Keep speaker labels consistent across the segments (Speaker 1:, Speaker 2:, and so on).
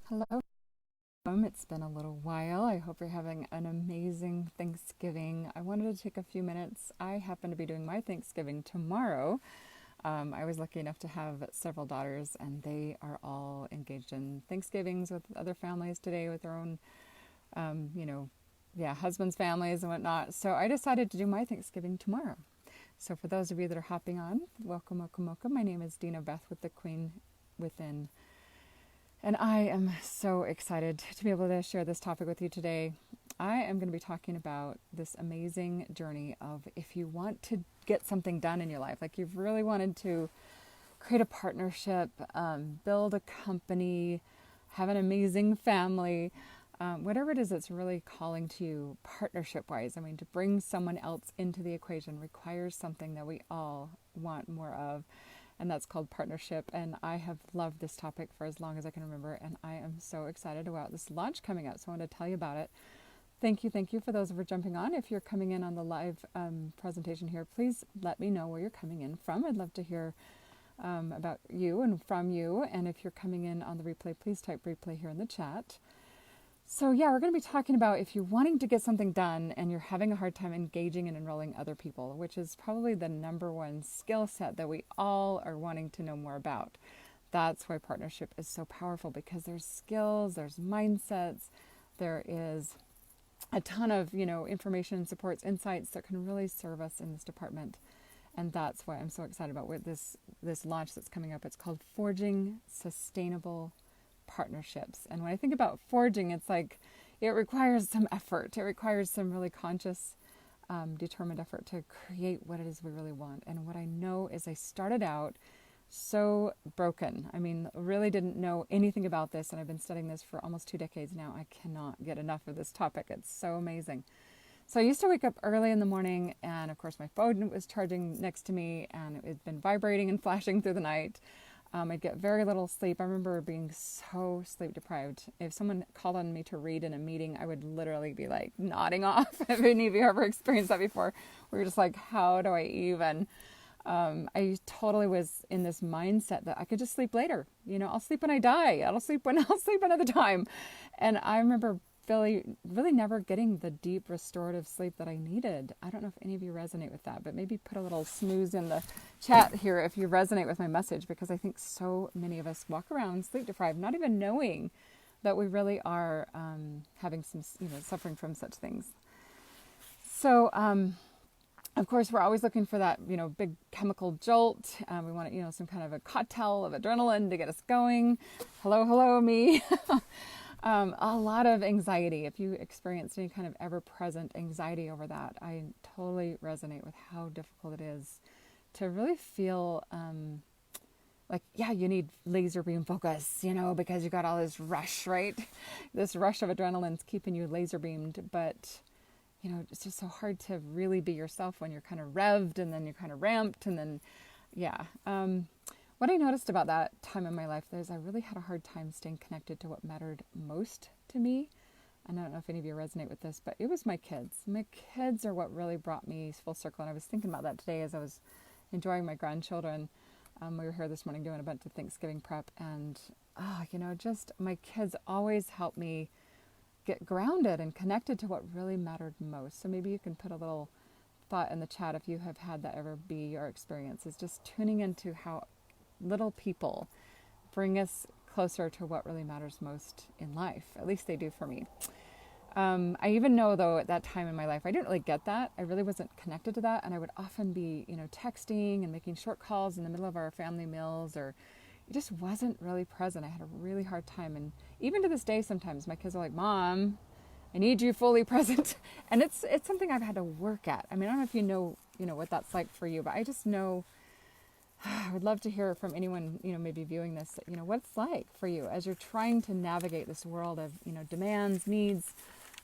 Speaker 1: Hello. It's been a little while. I hope you're having an amazing Thanksgiving. I wanted to take a few minutes. I happen to be doing my Thanksgiving tomorrow. I was lucky enough to have several daughters, and they are all engaged in Thanksgivings with other families today with their own, um, you know, husbands' families and whatnot. So I decided to do my Thanksgiving tomorrow. So for those of you that are hopping on, welcome, welcome, welcome. My name is Dina Beth with the Queen Within. And I am so excited to be able to share this topic with you today. I am going to be talking about this amazing journey of if you want to get something done in your life, like you've really wanted to create a partnership, build a company, have an amazing family, whatever it is that's really calling to you partnership wise. I mean, to bring someone else into the equation requires something that we all want more of, and that's called partnership. And I have loved this topic for as long as I can remember, and I am so excited about this launch coming up. So I want to tell you about it. Thank you for those who are jumping on. If you're coming in on the live presentation here, please let me know where you're coming in from. I'd love to hear about you and from you. And if you're coming in on the replay, please type replay here in the chat. So yeah, we're going to be talking about if you're wanting to get something done and you're having a hard time engaging and enrolling other people, which is probably the number one skill set that we all are wanting to know more about. That's why partnership is so powerful, because there's skills, there's mindsets, there is a ton of, information, supports, insights that can really serve us in this department. And that's why I'm so excited about what this launch that's coming up. It's called Forging Sustainable Partnerships. And when I think about forging, it's like it requires some effort. It requires some really conscious, determined effort to create what it is we really want. And what I know is I started out so broken. I mean, really didn't know anything about this, and I've been studying this for almost 2 decades now. I cannot get enough of this topic. It's so amazing. So I used to wake up early in the morning, and of course my phone was charging next to me, and it had been vibrating and flashing through the night. I'd get very little sleep. I remember being so sleep deprived. If someone called on me to read in a meeting, I would literally be like nodding off. If any of you ever experienced that before, we were just like, how do I even? I totally was in this mindset that I could just sleep later. I'll sleep when I die. I'll sleep another time. And I remember really never getting the deep restorative sleep that I needed. I don't know if any of you resonate with that, but maybe put a little snooze in the chat here if you resonate with my message, because I think so many of us walk around sleep deprived, not even knowing that we really are having some, suffering from such things. So, of course, we're always looking for that, big chemical jolt. We want, some kind of a cocktail of adrenaline to get us going. Hello, me. A lot of anxiety. If you experience any kind of ever-present anxiety over that, I totally resonate with how difficult it is to really feel you need laser beam focus, because you got all this rush, right? This rush of adrenaline's keeping you laser beamed, but it's just so hard to really be yourself when you're kind of revved and then you're kind of ramped and then, what I noticed about that time in my life is I really had a hard time staying connected to what mattered most to me. And I don't know if any of you resonate with this, but it was my kids. My kids are what really brought me full circle. And I was thinking about that today as I was enjoying my grandchildren. We were here this morning doing a bunch of Thanksgiving prep, and just my kids always help me get grounded and connected to what really mattered most. So maybe you can put a little thought in the chat if you have had that ever be your experience, is just tuning into how little people bring us closer to what really matters most in life. At least they do for me. I even know, though, at that time in my life, I didn't really get that. I really wasn't connected to that. And I would often be, texting and making short calls in the middle of our family meals, or it just wasn't really present. I had a really hard time. And even to this day, sometimes my kids are like, Mom, I need you fully present. And it's something I've had to work at. I mean, I don't know if you know what that's like for you, but I just know I would love to hear from anyone, maybe viewing this, what it's like for you as you're trying to navigate this world of, demands, needs,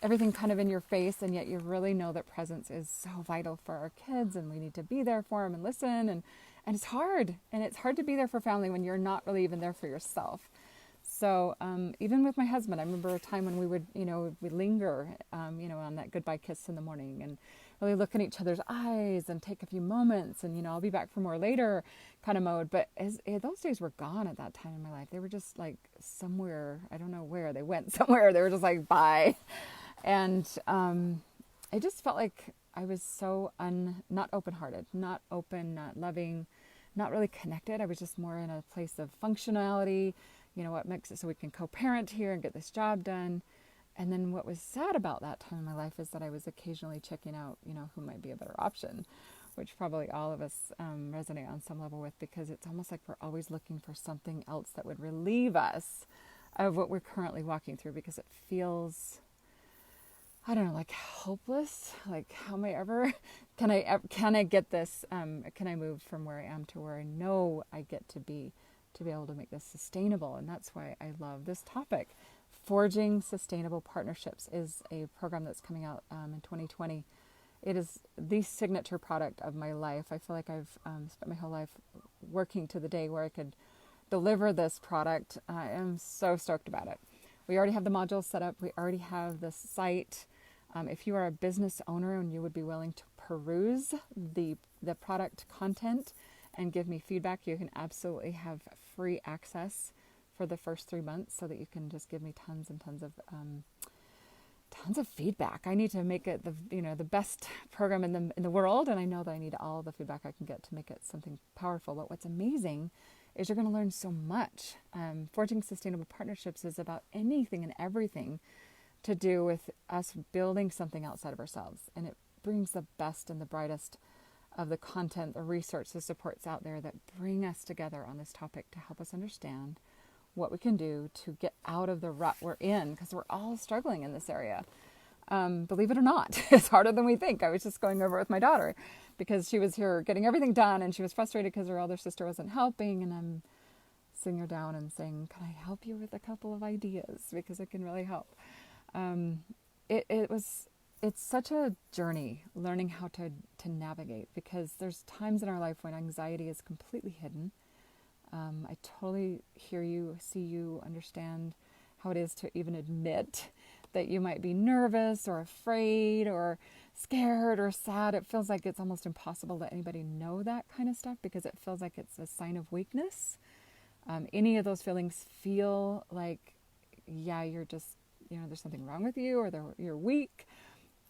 Speaker 1: everything kind of in your face. And yet you really know that presence is so vital for our kids, and we need to be there for them and listen. And it's hard. And it's hard to be there for family when you're not really even there for yourself. So even with my husband, I remember a time when we would, we linger, on that goodbye kiss in the morning and really look in each other's eyes and take a few moments and, I'll be back for more later kind of mode. But those days were gone at that time in my life. They were just like somewhere, I don't know where they went somewhere. They were just like, bye. And I just felt like I was so not open-hearted, not open, not loving, not really connected. I was just more in a place of functionality, what makes it so we can co-parent here and get this job done. And then what was sad about that time in my life is that I was occasionally checking out, who might be a better option, which probably all of us resonate on some level with, because it's almost like we're always looking for something else that would relieve us of what we're currently walking through, because it feels, I don't know, like hopeless. Like, how am I ever, can I get this, can I move from where I am to where I know I get to be able to make this sustainable? And that's why I love this topic. Forging Sustainable Partnerships is a program that's coming out in 2020. It is the signature product of my life. I feel like I've spent my whole life working to the day where I could deliver this product. I am so stoked about it. We already have the modules set up. We already have the site. If you are a business owner and you would be willing to peruse the product content and give me feedback, you can absolutely have free access for the first 3 months, so that you can just give me tons and tons of feedback. I need to make it the best program in the world, and I know that I need all the feedback I can get to make it something powerful. But what's amazing is you're going to learn so much. Forging Sustainable Partnerships is about anything and everything to do with us building something outside of ourselves, and it brings the best and the brightest of the content, the research, the supports out there that bring us together on this topic to help us understand what we can do to get out of the rut we're in, because we're all struggling in this area. Believe it or not, it's harder than we think. I was just going over it with my daughter because she was here getting everything done, and she was frustrated because her older sister wasn't helping, and I'm sitting her down and saying, can I help you with a couple of ideas, because it can really help. It's such a journey learning how to navigate, because there's times in our life when anxiety is completely hidden. I totally hear you, see you, understand how it is to even admit that you might be nervous or afraid or scared or sad. It feels like it's almost impossible to let anybody know that kind of stuff, because it feels like it's a sign of weakness. Any of those feelings feel like, yeah, you're just, there's something wrong with you, or you're weak.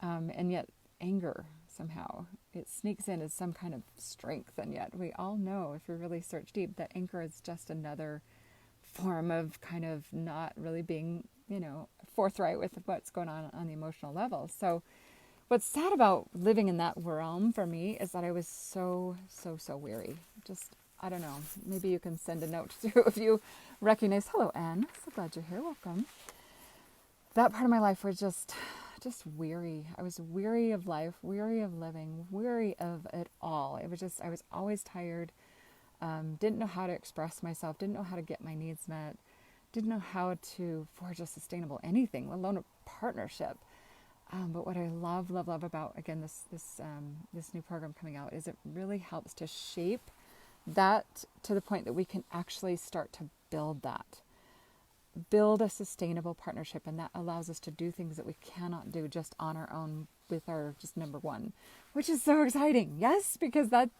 Speaker 1: And yet anger, somehow, it sneaks in as some kind of strength. And yet we all know, if we really search deep, that anger is just another form of kind of not really being, forthright with what's going on the emotional level. So what's sad about living in that realm for me is that I was so weary. Just, I don't know, maybe you can send a note through if you recognize. Hello, Anne. So glad you're here. Welcome. That part of my life was just weary. I was weary of life, weary of living, weary of it all. It was just, I was always tired, didn't know how to express myself, didn't know how to get my needs met, didn't know how to forge a sustainable anything, let alone a partnership. But what I love about, again, this new program coming out, is it really helps to shape that to the point that we can actually start to build a sustainable partnership. And that allows us to do things that we cannot do just on our own with our just number one, which is so exciting. Yes, because that,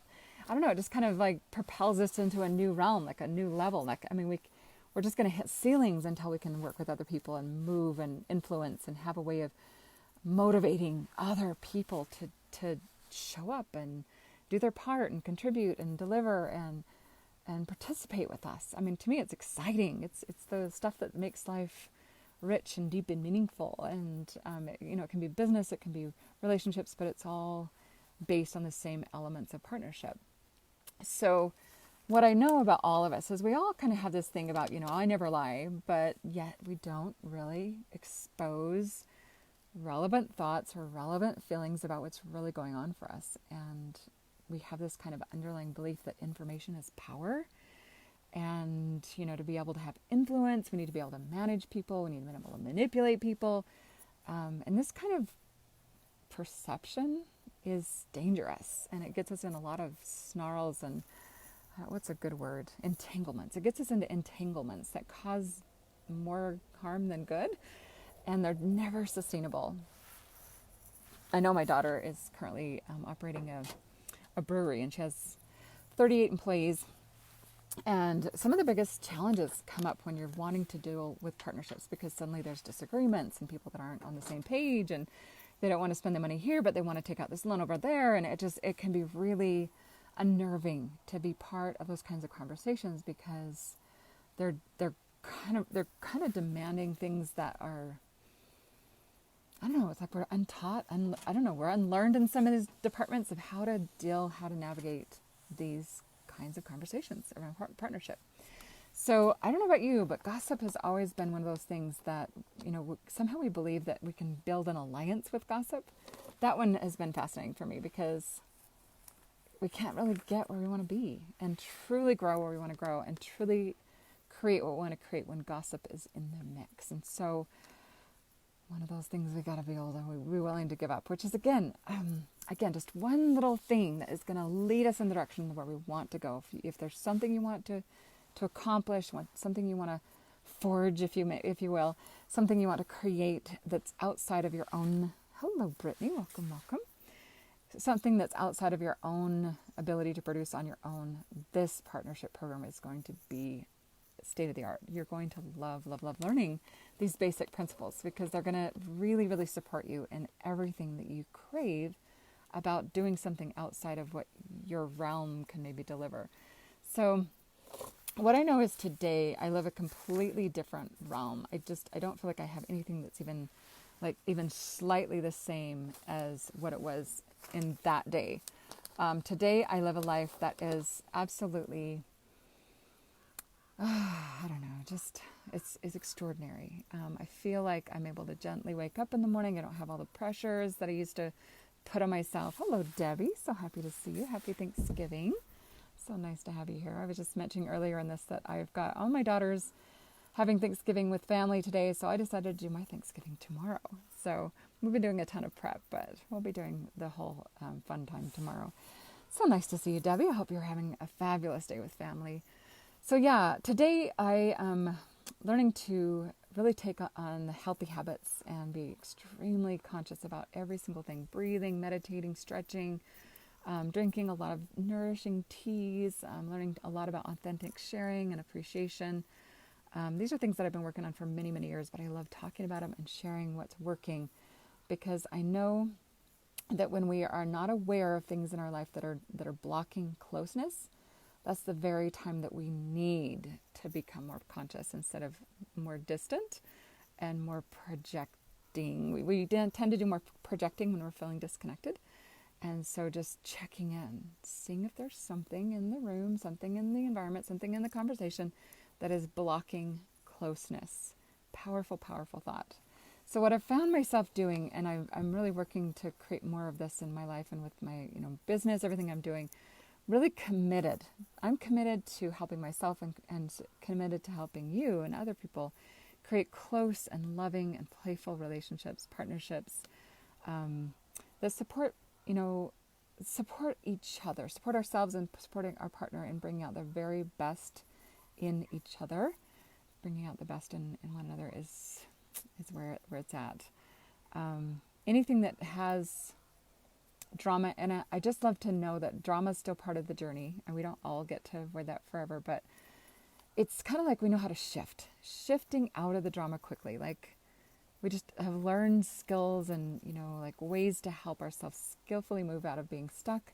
Speaker 1: I don't know, it just kind of like propels us into a new realm, like a new level. Like, I mean, we're just going to hit ceilings until we can work with other people and move and influence and have a way of motivating other people to show up and do their part and contribute and deliver and participate with us. I mean, to me, it's exciting. It's the stuff that makes life rich and deep and meaningful. And, it can be business, it can be relationships, but it's all based on the same elements of partnership. So what I know about all of us is we all kind of have this thing about, I never lie, but yet we don't really expose relevant thoughts or relevant feelings about what's really going on for us. And we have this kind of underlying belief that information is power. And, to be able to have influence, we need to be able to manage people. We need to be able to manipulate people. And this kind of perception is dangerous. And it gets us in a lot of snarls and, what's a good word? Entanglements. It gets us into entanglements that cause more harm than good, and they're never sustainable. I know my daughter is currently operating a brewery, and she has 38 employees. And some of the biggest challenges come up when you're wanting to deal with partnerships, because suddenly there's disagreements and people that aren't on the same page, and they don't want to spend the money here, but they want to take out this loan over there. And it can be really unnerving to be part of those kinds of conversations, because they're kind of demanding things that are, I don't know, it's like we're untaught, I don't know, we're unlearned in some of these departments of how to navigate these kinds of conversations around partnership. So I don't know about you, but gossip has always been one of those things that, somehow we believe that we can build an alliance with gossip. That one has been fascinating for me, because we can't really get where we want to be and truly grow where we want to grow and truly create what we want to create when gossip is in the mix. And so one of those things we got to be able to be willing to give up, which is again, just one little thing that is going to lead us in the direction of where we want to go. If there's something you want to accomplish, something you want to forge, if you will, something you want to create that's outside of your own. Hello, Brittany. Welcome. Something that's outside of your own ability to produce on your own. This partnership program is going to be state of the art. You're going to love learning these basic principles, because they're going to really, really support you in everything that you crave about doing something outside of what your realm can maybe deliver. So what I know is today I live a completely different realm. I don't feel like I have anything that's even slightly the same as what it was in that day. Today I live a life that is absolutely, I don't know, just it's extraordinary. I feel like I'm able to gently wake up in the morning. I don't have all the pressures that I used to put on myself. Hello, Debbie. So happy to see you. Happy Thanksgiving. So nice to have you here. I was just mentioning earlier in this that I've got all my daughters having Thanksgiving with family today, so I decided to do my Thanksgiving tomorrow. So we've been doing a ton of prep, but we'll be doing the whole fun time tomorrow. So nice to see you, Debbie. I hope you're having a fabulous day with family. So yeah, today I am learning to really take on healthy habits and be extremely conscious about every single thing: breathing, meditating, stretching, drinking a lot of nourishing teas, learning a lot about authentic sharing and appreciation. These are things that I've been working on for many, many years, but I love talking about them and sharing what's working, because I know that when we are not aware of things in our life that are blocking closeness, that's the very time that we need to become more conscious instead of more distant and more projecting. We tend to do more projecting when we're feeling disconnected. And so just checking in, seeing if there's something in the room, something in the environment, something in the conversation that is blocking closeness. Powerful, powerful thought. So what I've found myself doing, and I'm really working to create more of this in my life and with my business, everything I'm doing, really committed. I'm committed to helping myself and committed to helping you and other people create close and loving and playful relationships, partnerships that support each other, support ourselves and supporting our partner and bringing out the very best in each other. Bringing out the best in one another is where it's at. Anything that has drama in it, I just love to know that drama is still part of the journey, and we don't all get to avoid that forever, but it's kind of like we know how to shifting out of the drama quickly. Like we just have learned skills and, ways to help ourselves skillfully move out of being stuck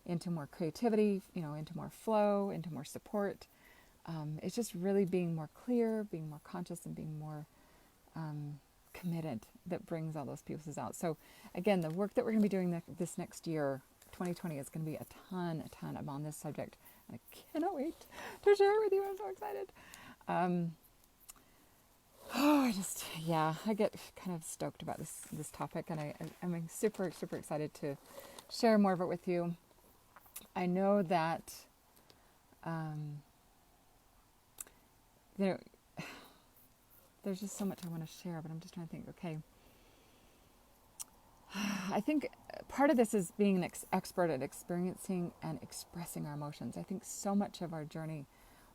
Speaker 1: into more creativity, into more flow, into more support. It's just really being more clear, being more conscious, and being more committed that brings all those pieces out. So again, the work that we're going to be doing this next year, 2020, is going to be a ton on this subject. And I cannot wait to share it with you. I'm so excited. I get kind of stoked about this topic, and I'm super, super excited to share more of it with you. I know that, there's just so much I want to share, but I'm just trying to think, okay. I think part of this is being an expert at experiencing and expressing our emotions. I think so much of our journey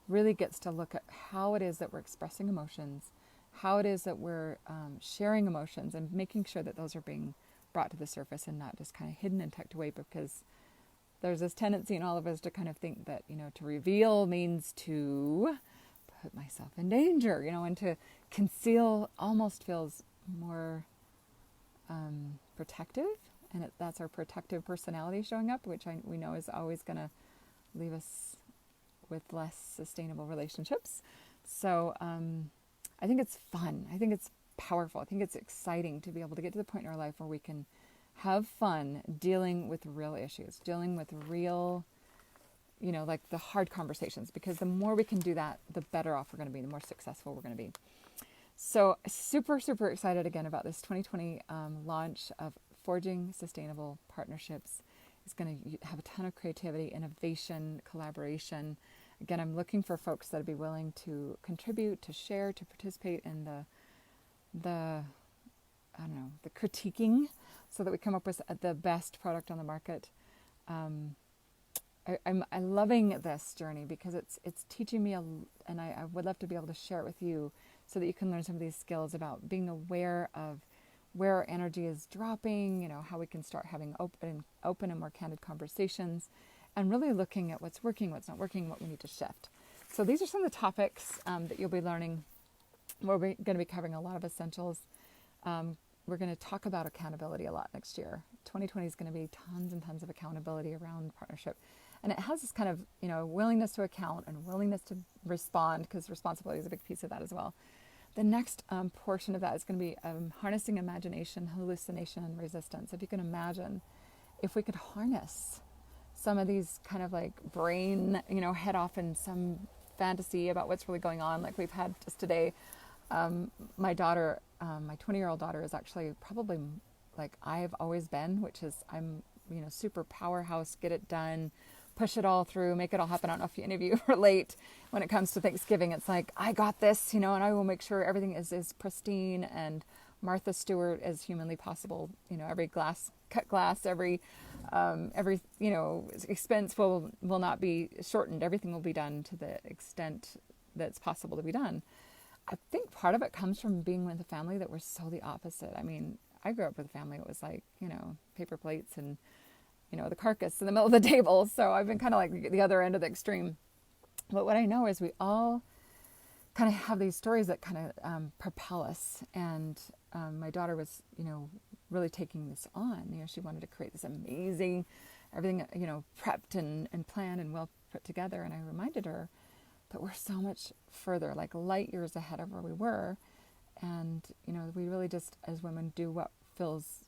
Speaker 1: really gets to look at how it is that we're expressing emotions, how it is that we're sharing emotions and making sure that those are being brought to the surface and not just kind of hidden and tucked away, because there's this tendency in all of us to kind of think that, to reveal means to put myself in danger, and to conceal almost feels more protective, and that's our protective personality showing up, which we know is always going to leave us with less sustainable relationships. So I think it's fun. I think it's powerful. I think it's exciting to be able to get to the point in our life where we can have fun dealing with real issues, dealing with real, like the hard conversations, because the more we can do that, the better off we're going to be, the more successful we're going to be. So super, super excited again about this 2020 launch of Forging Sustainable Partnerships. It's going to have a ton of creativity, innovation, collaboration. Again, I'm looking for folks that would be willing to contribute, to share, to participate in the critiquing, so that we come up with the best product on the market. I'm loving this journey because it's teaching me, and I would love to be able to share it with you, so that you can learn some of these skills about being aware of where our energy is dropping, how we can start having open and more candid conversations, and really looking at what's working, what's not working, what we need to shift. So these are some of the topics that you'll be learning. We're going to be covering a lot of essentials. We're going to talk about accountability a lot next year. 2020 is going to be tons and tons of accountability around partnership. And it has this kind of, willingness to account and willingness to respond, because responsibility is a big piece of that as well. The next portion of that is going to be harnessing imagination, hallucination, and resistance. If you can imagine, if we could harness some of these kind of like brain, head off in some fantasy about what's really going on, like we've had just today. My daughter, my 20-year-old daughter, is actually probably like I've always been, which is I'm, super powerhouse, get it done, push it all through, make it all happen. I don't know if any of you relate when it comes to Thanksgiving. It's like, I got this, and I will make sure everything is pristine and Martha Stewart as humanly possible. Every cut glass, every expense will not be shortened. Everything will be done to the extent that's possible to be done. I think part of it comes from being with a family that were so the opposite. I mean, I grew up with a family that was like, paper plates and, the carcass in the middle of the table. So I've been kind of like the other end of the extreme. But what I know is we all kind of have these stories that kind of propel us. And my daughter was, really taking this on. She wanted to create this amazing, everything, prepped and planned and well put together. And I reminded her that we're so much further, like light years ahead of where we were. And, we really just, as women, do what feels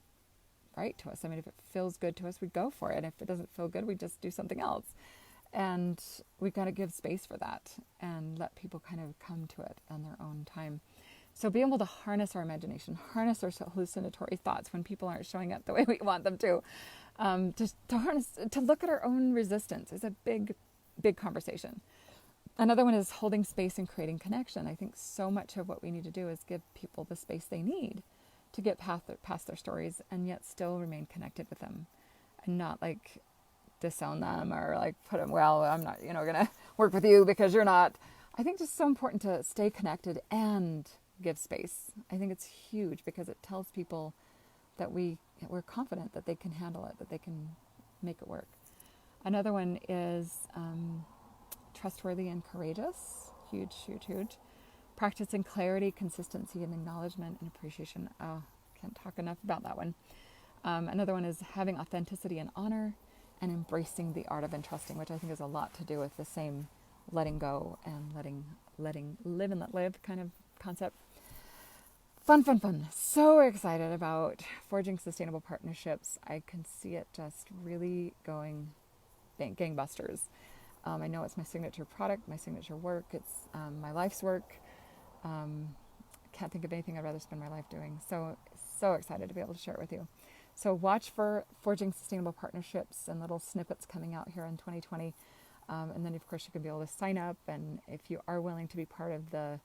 Speaker 1: right to us. I mean, if it feels good to us, we go for it. If it doesn't feel good, we just do something else. And we've got to give space for that and let people kind of come to it on their own time. So be able to harness our imagination, harness our hallucinatory thoughts when people aren't showing up the way we want them to harness, to look at our own resistance is a big, big conversation. Another one is holding space and creating connection. I think so much of what we need to do is give people the space they need to get past their stories and yet still remain connected with them, and not like disown them or like put them, well, I'm not, going to work with you because you're not. I think it's so important to stay connected and give space. I think it's huge because it tells people that we're confident that they can handle it, that they can make it work. Another one is trustworthy and courageous. Huge, huge, huge. Practicing clarity, consistency, and acknowledgement and appreciation. Oh, can't talk enough about that one. Another one is having authenticity and honor, and embracing the art of entrusting, which I think has a lot to do with the same letting go and letting live and let live kind of concept. Fun, fun, fun. So excited about forging sustainable partnerships. I can see it just really going gangbusters. I know it's my signature product, my signature work. It's my life's work. Can't think of anything I'd rather spend my life doing. So excited to be able to share it with you. So watch for Forging Sustainable Partnerships and little snippets coming out here in 2020. And then, of course, you can be able to sign up. And if you are willing to be part of the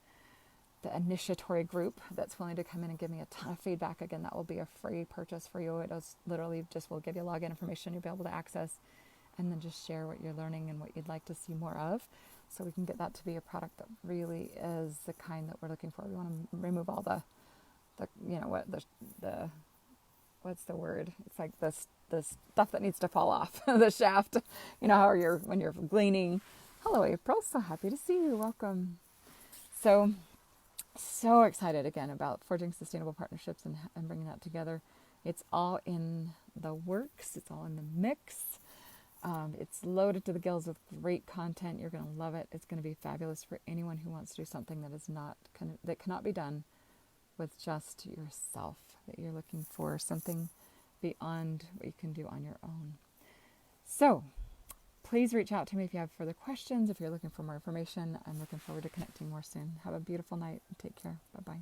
Speaker 1: initiatory group that's willing to come in and give me a ton of feedback, again, that will be a free purchase for you. It does literally just will give you login information you'll be able to access, and then just share what you're learning and what you'd like to see more of, so we can get that to be a product that really is the kind that we're looking for. We want to remove remove all the you know what the what's the word? It's like the stuff that needs to fall off the shaft. You know how when you're gleaning. Hello, April. So happy to see you. Welcome. So excited again about forging sustainable partnerships and bringing that together. It's all in the works. It's all in the mix. It's loaded to the gills with great content. You're going to love it. It's going to be fabulous for anyone who wants to do something that cannot be done with just yourself, that you're looking for something beyond what you can do on your own. So please reach out to me if you have further questions, if you're looking for more information. I'm looking forward to connecting more soon. Have a beautiful night. Take care. Bye-bye.